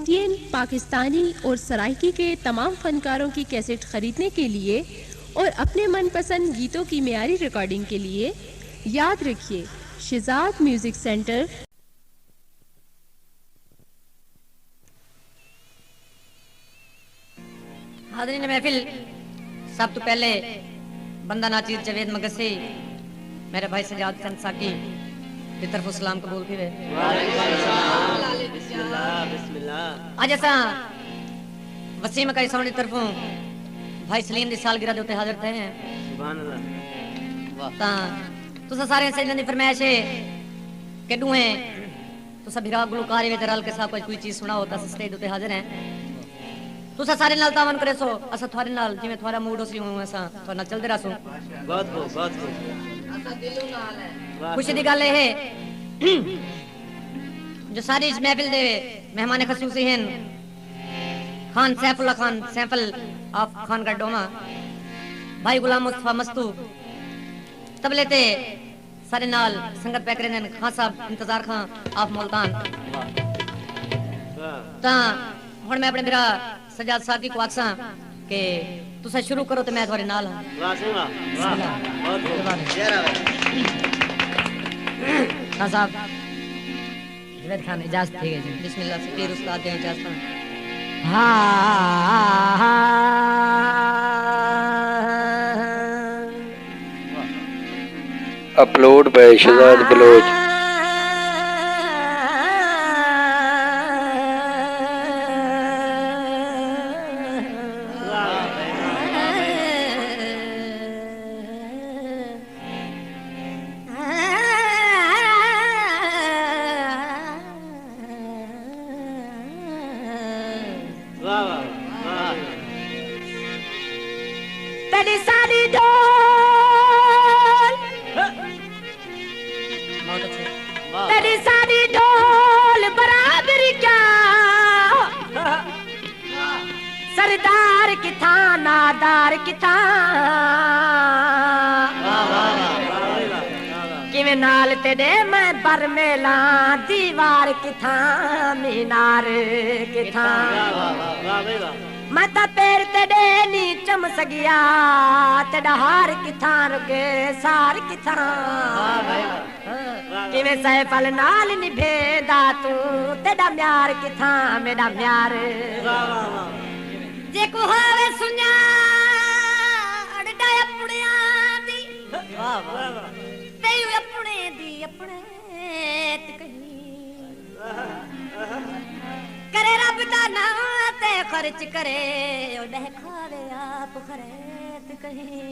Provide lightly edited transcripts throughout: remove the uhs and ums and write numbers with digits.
Indian, Pakistani और सराइकी के तमाम फनकारों की कैसेट खरीदने के लिए और अपने मनपसंद गीतों की मेयारी रिकॉर्डिंग के लिए याद रखिए शिजात म्यूजिक सेंटर। हाज़रीन महफिल, सब तो पहले बंदा नाचीर जवेद मगसी मेरे भाई सजाद चंद साकी की तरफ सलाम कबूल की वे। आज असा वसीम का इसानी तरफों भाई सलीम दी सालगिरह दे उत्ते हाजिर थे हैं। सुभान अल्लाह। ता तुसा सारे सजदे दी फरमाइश है कि दुए तुसा भिरा गुलकार विच रल के साथ कोई चीज सुनाओ ता स्टेज उत्ते हाजिर हैं। तुसा सारे नाल तावन करे सो असा थारे नाल जिवें थारा मूड होसी उवें असा थारे नाल चलदे रहसो। बहुत असा दिलों नाल है। खुशी दी गल है जो सारी इस महफिल दे मेहमान खसूसी हैं खान सैफुल्लाह खान सैफल ऑफ खान का डोमा भाई गुलाम मुस्तफा मस्तू तबले ते सारे नाल संगत पैक रहे हैं खान साहब इंतजार खान ऑफ मुल्तान। ता हुण मैं अपने मेरा सजाद साकी को आखसा के तुसा शुरू करो तो मैं तुम्हारे नाल हां। वाह सही वाह बहुत खान साहब जवेद खान इजाजत ठीक है जी। बिस्मिल्लाह से पीर उस्ताद दे इजाजत। Upload by Shahzad Baloch. तेरी सारी ढोल तेरी सारी ढोल बराबर क्या सरदार की था नादार की था किवें नाल तेरे मैं बरमेला दीवार की था मीनार की था मैं ता पैर तेरे नी चमस गया तेरा हार किथा रुके सार किथा किवें सैफल नाल निभेदा तू तेरा म्यार किथा मेरा म्यार जे को होवे सुन्या अड़डा अपनिया दी ते अपने दी अपने ते कहीं करे रब दा नाम ते खर्च करे ओ दह खावे आप खरेत कहीं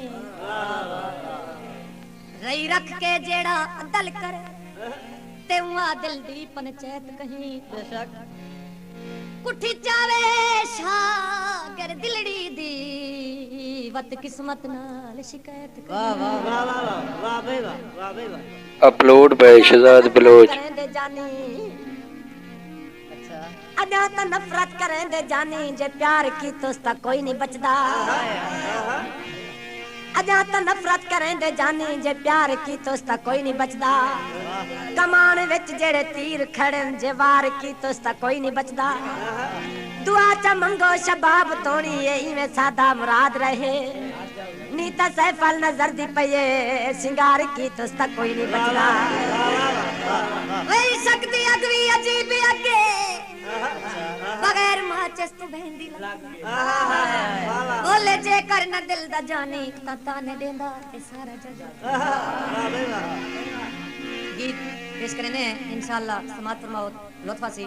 रही रख के जेड़ा अदल करे ते उआ दिल दी पंचायत कहीं बेशक कुठी चावे शागर दिलड़ी दी वत किस्मत नाल शिकायत कहीं। वाह वाह वाह वाह वाह भाई वाह भाई वाह। Upload by Shahzad Baloch. अदा तो नफरत करें दे जानी जे प्यार की तो उसका कोई नहीं बचदा। अदा तो नफरत करें दे जानी जे प्यार की तो उसका कोई नहीं बचदा। कमान विच जेड़े तीर खड़न जे वार की तो उसका कोई नहीं बचदा। दुआ च मंगो शबाब तोड़ी इवें सादा मुराद रहे नीता सैफल नजर दी पये सिंगार की तो उसका कोई नहीं बचदा। वही शक्ति अगवी अजीब अगे बगैर माचिस तू बहंदी बोले जे कर न दिल दा जानी ता ताने देंदा ए सारा जग। गीत पेश करने इंशाअल्लाह समात फरमाओ लुत्फा सी।